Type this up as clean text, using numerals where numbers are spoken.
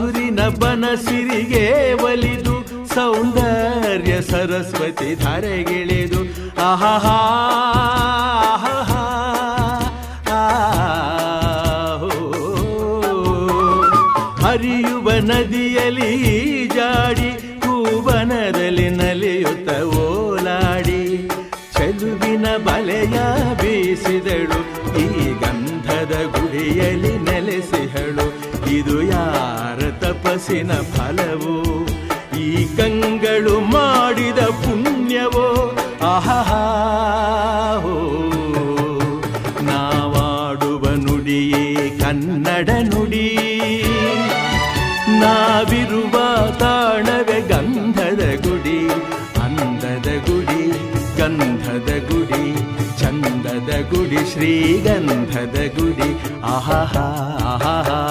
ಹಸುರಿನ ಬನಸಿರಿಗೆ ಒಲಿದು ಸೌಂದರ್ಯ ಸರಸ್ವತಿ ಧಾರೆಗಿಳಿದು ಆಹಾ ಹರಿಯುವ ನದಿಯಲ್ಲಿ ಜಾಡಿ ಹೂವನದಲ್ಲಿ ನಲಿಯುತ್ತ ಓಲಾಡಿ ಚೆಲುವಿನ ಬಲೆಯ ಬೀಸಿದಳು ಈ ಗಂಧದ ಗುಡಿಯಲ್ಲಿ ನೆಲೆಸಿಹಳು ಇದು ಯಾರ ತಪಸ್ಸಿನ ಫಲವೋ ಈ ಕಂಗಳು ಮಾಡಿದ ಪುಣ್ಯವೋ ಆಹಾ ನಾವಾಡುವ ನುಡಿಯೇ ಕನ್ನಡ ನುಡಿ ನಾವಿರುವ ತಾಣವೇ ಗಂಧದ ಗುಡಿ ಅಂದದ ಗುಡಿ ಗಂಧದ ಗುಡಿ ಚಂದದ ಗುಡಿ ಶ್ರೀಗಂಧದ ಗುಡಿ ಆಹಾ